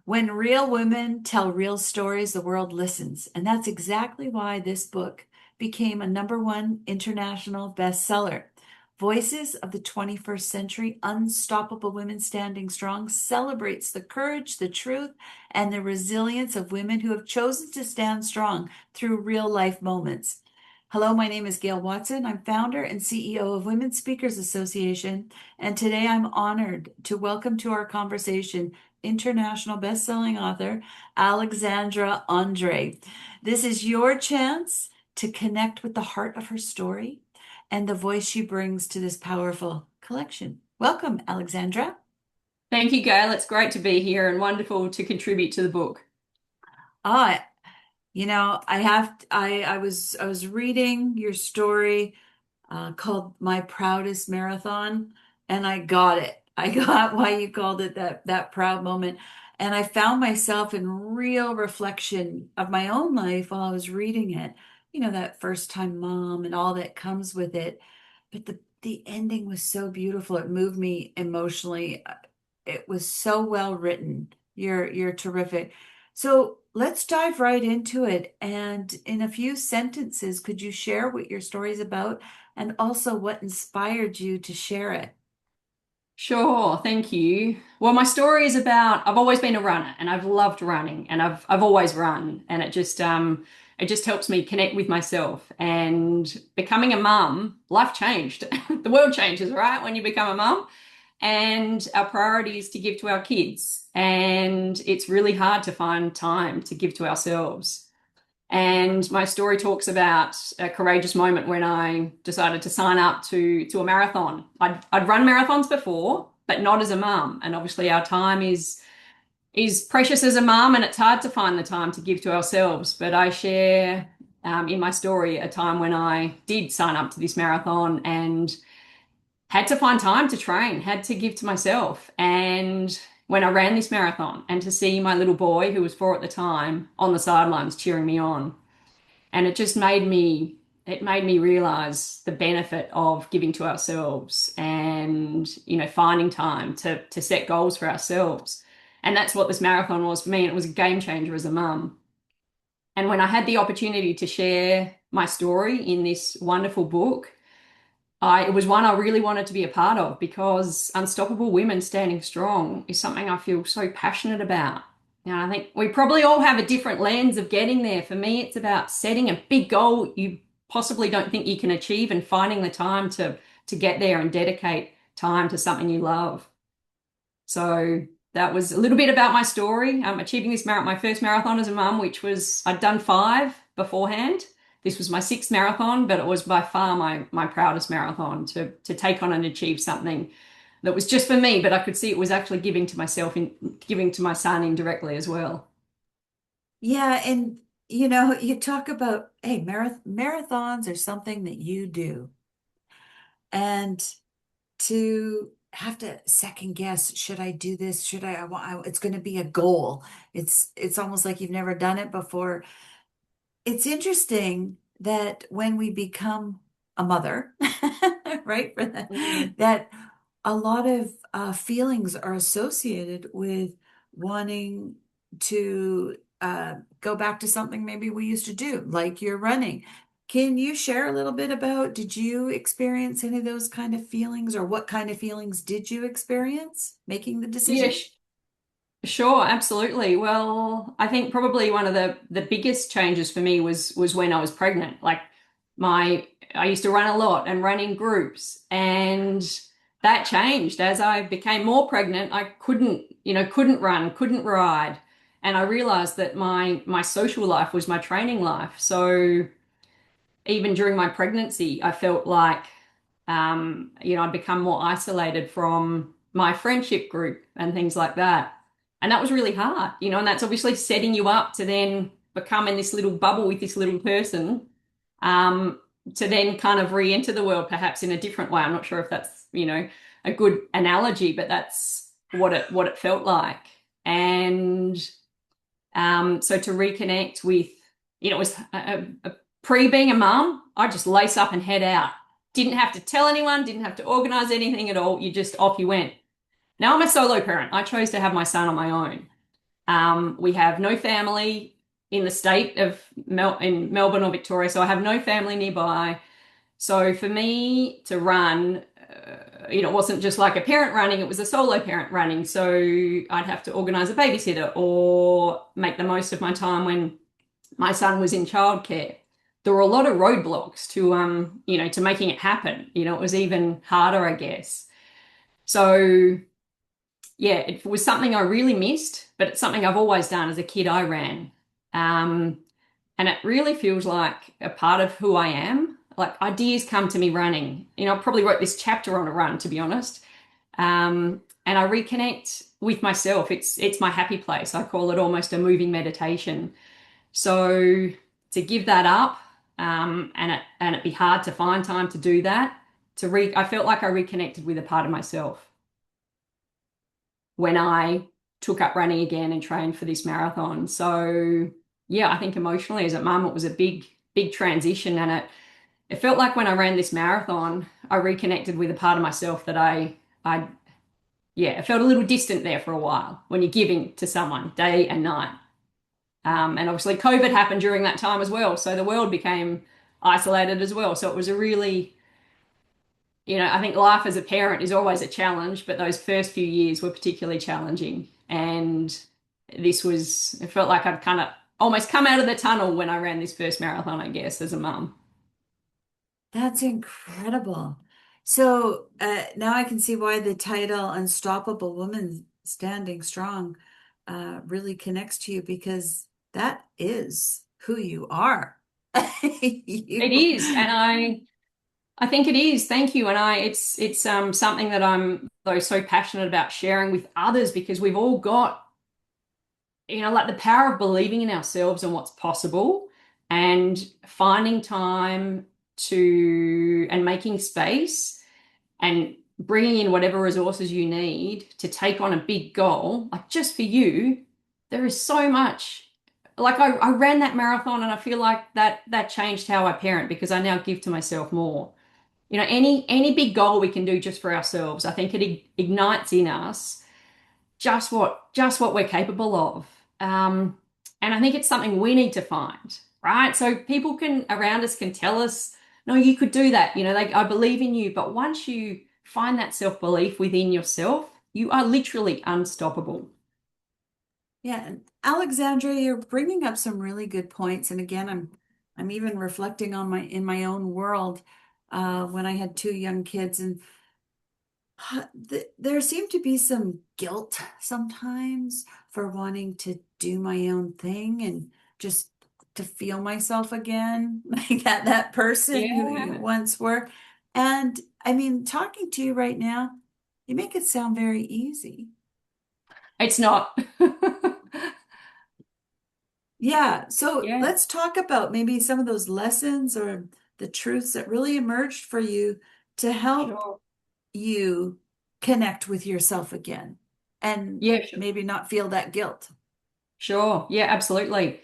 When real women tell real stories, the world listens. And that's exactly why this book became a #1 international bestseller. Voices of the 21st Century, Unstoppable Women Standing Strong celebrates the courage, the truth, and the resilience of women who have chosen to stand strong through real life moments. Hello, my name is Gail Watson. I'm founder and CEO of Women Speakers Association, and today I'm honored to welcome to our conversation international best-selling author Alexandra Andre. This is your chance to connect with the heart of her story and the voice she brings to this powerful collection. Welcome, Alexandra. Thank you, Gail. It's great to be here and wonderful to contribute to the book. Ah, I was reading your story called My Proudest Marathon, and I got it. I got why you called it that proud moment. And I found myself in real reflection of my own life while I was reading it. That first time mom and all that comes with it. But the ending was so beautiful. It moved me emotionally. It was so well written. You're terrific. So let's dive right into it. And in a few sentences, could you share what your story is about and also what inspired you to share it? Sure, thank you. Well, my story is about I've always been a runner and I've loved running and I've always run and it just helps me connect with myself and becoming a mum, life changed. The world changes, right? When you become a mum and our priority is to give to our kids and it's really hard to find time to give to ourselves. And my story talks about a courageous moment when I decided to sign up to a marathon. I'd run marathons before, but not as a mum. And obviously, our time is precious as a mum, and it's hard to find the time to give to ourselves. But I share in my story a time when I did sign up to this marathon and had to find time to train, had to give to myself. And when I ran this marathon, and to see my little boy, who was 4 at the time, on the sidelines cheering me on, and it made me realize the benefit of giving to ourselves and finding time to set goals for ourselves. And that's what this marathon was for me, and it was a game changer as a mum. And when I had the opportunity to share my story in this wonderful book, it was one I really wanted to be a part of, because unstoppable women standing strong is something I feel so passionate about. Now, I think we probably all have a different lens of getting there. For me, it's about setting a big goal you possibly don't think you can achieve and finding the time to get there and dedicate time to something you love. So that was a little bit about my story. Achieving my first marathon as a mum, which was I'd done 5 beforehand. This was my 6th marathon, but it was by far my proudest marathon to take on and achieve something that was just for me, but I could see it was actually giving to myself and giving to my son indirectly as well. Yeah, and you talk about, hey, marathons are something that you do. And to have to second guess, should I do this? Should it's going to be a goal. It's almost like you've never done it before. It's interesting that when we become a mother, right, Mm. that a lot of feelings are associated with wanting to go back to something maybe we used to do, like you're running. Can you share a little bit about, did you experience any of those kind of feelings, or what kind of feelings did you experience making the Yeah, decision? sure, absolutely. Well, I think probably one of the biggest changes for me was when I was pregnant. Like my I used to run a lot and run in groups, and that changed as I became more pregnant. I couldn't run, couldn't ride, and I realized that my social life was my training life. So even during my pregnancy, I felt like I'd become more isolated from my friendship group and things like that. And that was really hard, and that's obviously setting you up to then become in this little bubble with this little person, um, to then kind of re-enter the world perhaps in a different way. I'm not sure if that's, a good analogy, but that's what it felt like. And so to reconnect with, it was pre being a mum, I just lace up and head out. Didn't have to tell anyone, didn't have to organize anything at all. You just off you went. Now I'm a solo parent. I chose to have my son on my own. We have no family in the state of in Melbourne or Victoria, so I have no family nearby. So for me to run, it wasn't just like a parent running, it was a solo parent running. So I'd have to organize a babysitter or make the most of my time when my son was in childcare. There were a lot of roadblocks to making it happen. It was even harder, I guess. So yeah, it was something I really missed, but it's something I've always done. As a kid, I ran. Um, and it really feels like a part of who I am. Like ideas come to me running. I probably wrote this chapter on a run, to be honest. And I reconnect with myself. It's my happy place. I call it almost a moving meditation. So to give that up, and it be hard to find time to do that. I felt like I reconnected with a part of myself when I took up running again and trained for this marathon. So yeah, I think emotionally as a mum, it was a big, big transition. And it felt like when I ran this marathon, I reconnected with a part of myself that yeah, it felt a little distant there for a while when you're giving to someone day and night. And obviously COVID happened during that time as well. So the world became isolated as well. So it was a really, I think life as a parent is always a challenge, but those first few years were particularly challenging. And it felt like I'd kind of almost come out of the tunnel when I ran this first marathon, I guess, as a mum. That's incredible. So now I can see why the title Unstoppable Woman Standing Strong really connects to you because that is who you are. It You, is, and I think it is. Thank you. And it's something that I'm though so passionate about sharing with others because we've all got, like the power of believing in ourselves and what's possible and finding time and making space and bringing in whatever resources you need to take on a big goal, like just for you, there is so much. Like I ran that marathon and I feel like that changed how I parent because I now give to myself more. Any big goal we can do just for ourselves, I think it ignites in us just what we're capable of. And I think it's something we need to find, right? So people around us can tell us, no, you could do that. I believe in you. But once you find that self-belief within yourself, you are literally unstoppable. yeah, and Alexandra, you're bringing up some really good points. And again, I'm even reflecting on my own world when I had two young kids, and there seemed to be some guilt sometimes for wanting to do my own thing and just to feel myself again, like that person who you Yeah. once were. And I mean, talking to you right now, you make it sound very easy. It's not. Yeah, so Yeah, let's talk about maybe some of those lessons or the truths that really emerged for you to help sure. you connect with yourself again and Yeah, sure. maybe not feel that guilt. Sure. Yeah, absolutely.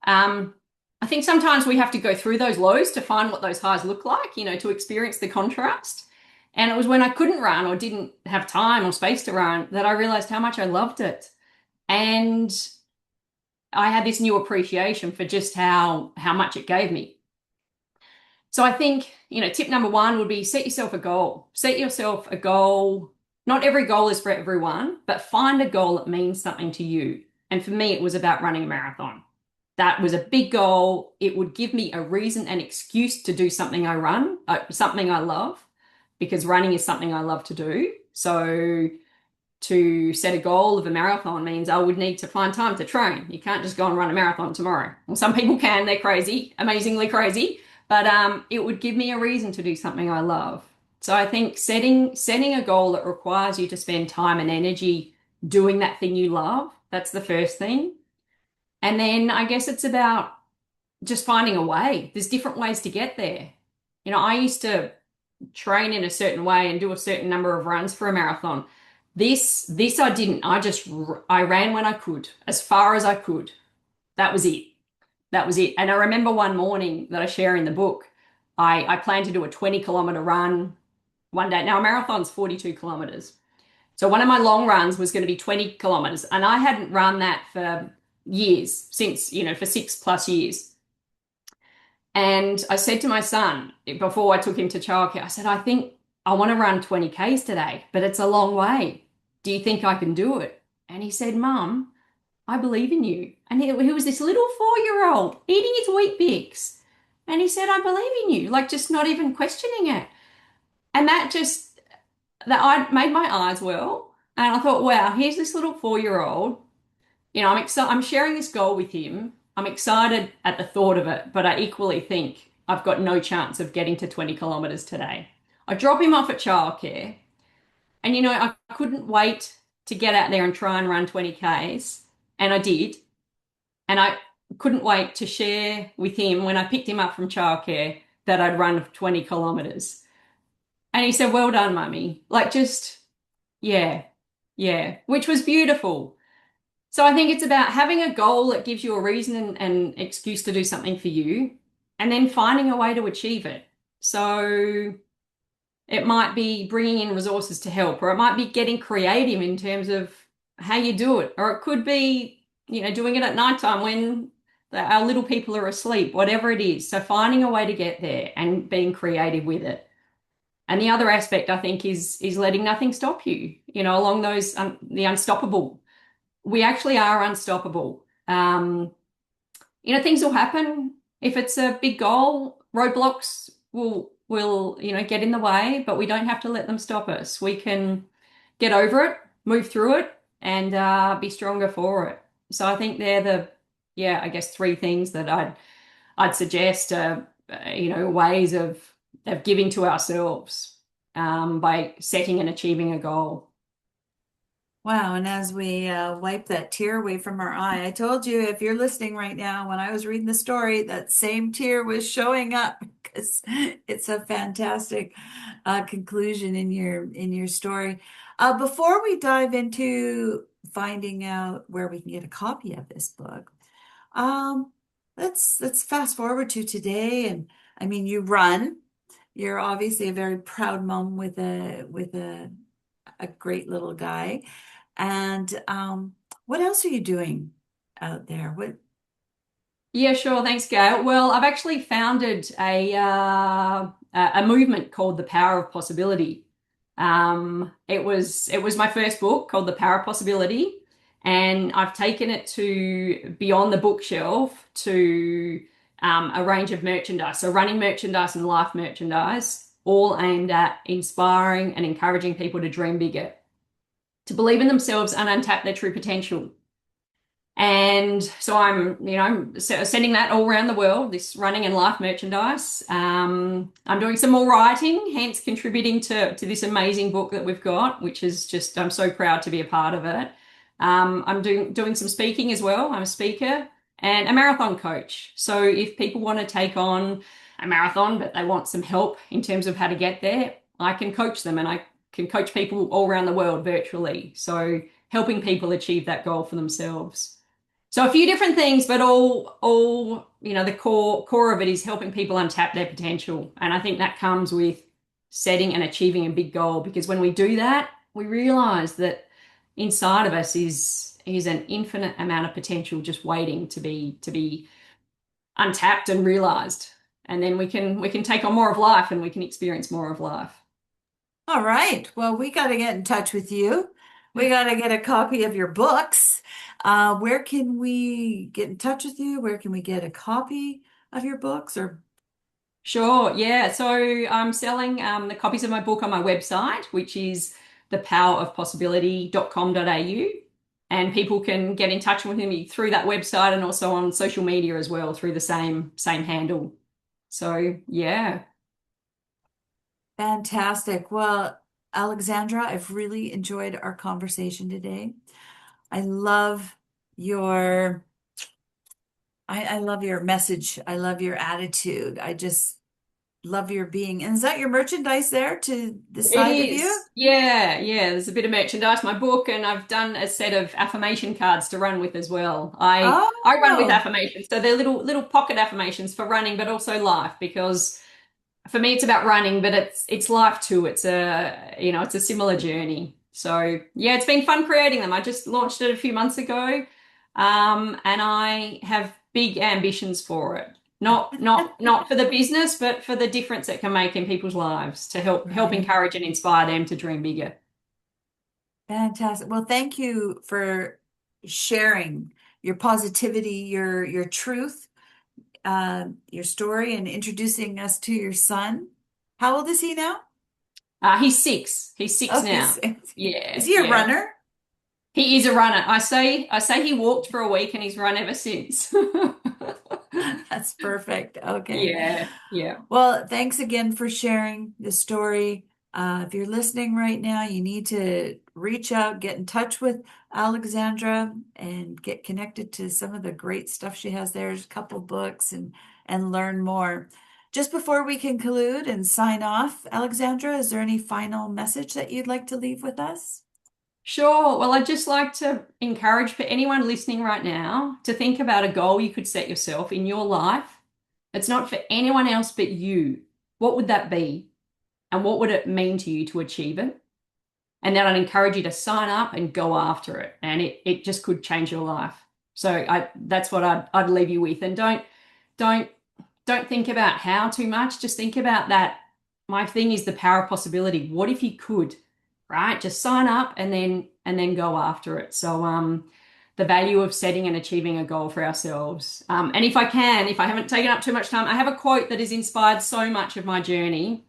Um, I think sometimes we have to go through those lows to find what those highs look like, to experience the contrast. And it was when I couldn't run or didn't have time or space to run that I realized how much I loved it. And I had this new appreciation for just how much it gave me. So I think, tip number one would be set yourself a goal. Set yourself a goal. Not every goal is for everyone, but find a goal that means something to you. And for me, it was about running a marathon. That was a big goal. It would give me a reason and excuse to do something I love, because running is something I love to do. So to set a goal of a marathon means I would need to find time to train. You can't just go and run a marathon tomorrow. Well, some people can, they're crazy, amazingly crazy, but it would give me a reason to do something I love. So I think setting a goal that requires you to spend time and energy doing that thing you love, that's the first thing. And then I guess it's about just finding a way. There's different ways to get there. I used to train in a certain way and do a certain number of runs for a marathon. This I didn't. I ran when I could, as far as I could. That was it. That was it. And I remember one morning that I share in the book, I planned to do a 20-kilometer run one day. Now a marathon's 42 kilometers. So one of my long runs was going to be 20 kilometers, and I hadn't run that for years, since, for 6+ years. And I said to my son before I took him to childcare, I said, I think I want to run 20 Ks today, but it's a long way. Do you think I can do it? And he said, Mum, I believe in you. And he was this little 4-year-old eating his Wheat Bix. And he said, I believe in you, like just not even questioning it. And that I made my eyes well. And I thought, wow, here's this little 4-year-old. I'm sharing this goal with him. I'm excited at the thought of it, but I equally think I've got no chance of getting to 20 kilometers today. I drop him off at childcare, and I couldn't wait to get out there and try and run 20 Ks, and I did. And I couldn't wait to share with him when I picked him up from childcare that I'd run 20 kilometers. And he said, well done, mummy. Like, just, yeah, yeah, which was beautiful. So I think it's about having a goal that gives you a reason and excuse to do something for you, and then finding a way to achieve it. So it might be bringing in resources to help, or it might be getting creative in terms of how you do it, or it could be, doing it at nighttime when our little people are asleep, whatever it is. So finding a way to get there and being creative with it. And the other aspect, I think, is letting nothing stop you, along those, the unstoppable. We actually are unstoppable. Things will happen. If it's a big goal, roadblocks will get in the way, but we don't have to let them stop us. We can get over it, move through it, and be stronger for it. So I think they're I guess, three things that I'd suggest. Ways of giving to ourselves by setting and achieving a goal. Wow. And as we wipe that tear away from our eye, I told you, if you're listening right now, when I was reading the story, that same tear was showing up because it's a fantastic conclusion in your story. Before we dive into finding out where we can get a copy of this book, um, let's fast forward to today. And I mean, you run. You're obviously a very proud mom with a great little guy. And what else are you doing out there? What? Yeah, sure. Thanks, Gail. Well, I've actually founded a movement called the Power of Possibility. It was my first book called The Power of Possibility, and I've taken it to beyond the bookshelf to a range of merchandise, so running merchandise and life merchandise, all aimed at inspiring and encouraging people to dream bigger, to believe in themselves and untap their true potential. And so I'm sending that all around the world, this running and life merchandise. I'm doing some more writing, hence contributing to this amazing book that we've got, which is just, I'm so proud to be a part of it. I'm doing some speaking as well. I'm a speaker and a marathon coach. So if people want to take on a marathon, but they want some help in terms of how to get there, I can coach them, and I can coach people all around the world virtually. So helping people achieve that goal for themselves. So a few different things, but all the core of it is helping people untap their potential. And I think that comes with setting and achieving a big goal, because when we do that, we realize that inside of us is an infinite amount of potential just waiting to be untapped and realized. And then we can take on more of life, and we can experience more of life. All right. Well, we got to get in touch with you. We got to get a copy of your books. Where can we get in touch with you? Where can we get a copy of your books? Or Sure, yeah. So I'm selling the copies of my book on my website, which is thepowerofpossibility.com.au. And people can get in touch with me through that website, and also on social media as well through the same handle. So yeah. fantastic. Well, Alexandra, I've really enjoyed our conversation today. I love your I love your message. I love your attitude. I just love your being. And is that your merchandise there to the It side of you? is. Yeah, yeah. There's a bit of merchandise, my book, and I've done a set of affirmation cards to run with as well. I run with Oh, affirmations. So they're little pocket affirmations for running, but also life, because for me it's about running, but it's life too. It's a similar journey. So yeah, it's been fun creating them. I just launched it a few months ago, and I have big ambitions for it. Not for the business, but for the difference it can make in people's lives to help Right. encourage and inspire them to dream bigger. Fantastic. Well, thank you for sharing your positivity, your truth, your story, and introducing us to your son. How old is he now? He's 6. He's 6 Oh, now. is Yeah, he a yeah. runner? He is a runner. I say he walked for a week and he's run ever since. That's perfect. Okay. Yeah, yeah. Well, thanks again for sharing the story. If you're listening right now, you need to reach out, get in touch with Alexandra, and get connected to some of the great stuff she has there. There's a couple books and learn more. Just before we conclude and sign off, Alexandra, is there any final message that you'd like to leave with us? Sure. Well, I'd just like to encourage for anyone listening right now to think about a goal you could set yourself in your life. It's not for anyone else but you. What would that be? And what would it mean to you to achieve it? And then I'd encourage you to sign up and go after it. And it just could change your life. So that's what I'd leave you with. And don't don't think about how too much. Just think about that. My thing is the power of possibility. What if you could, right? Just sign up and then go after it. So the value of setting and achieving a goal for ourselves. And if I haven't taken up too much time, I have a quote that has inspired so much of my journey.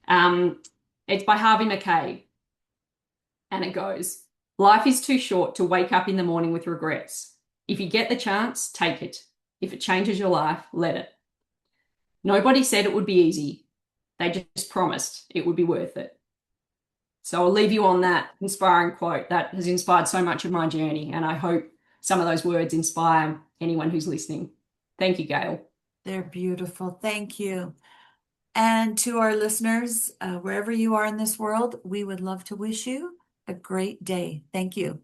Um, it's by Harvey McCabe, and it goes, "Life is too short to wake up in the morning with regrets. If you get the chance, take it. If it changes your life, let it." Nobody said it would be easy. They just promised it would be worth it. So I'll leave you on that inspiring quote that has inspired so much of my journey. And I hope some of those words inspire anyone who's listening. Thank you, Gail. They're beautiful. Thank you. And to our listeners, wherever you are in this world, we would love to wish you a great day. Thank you.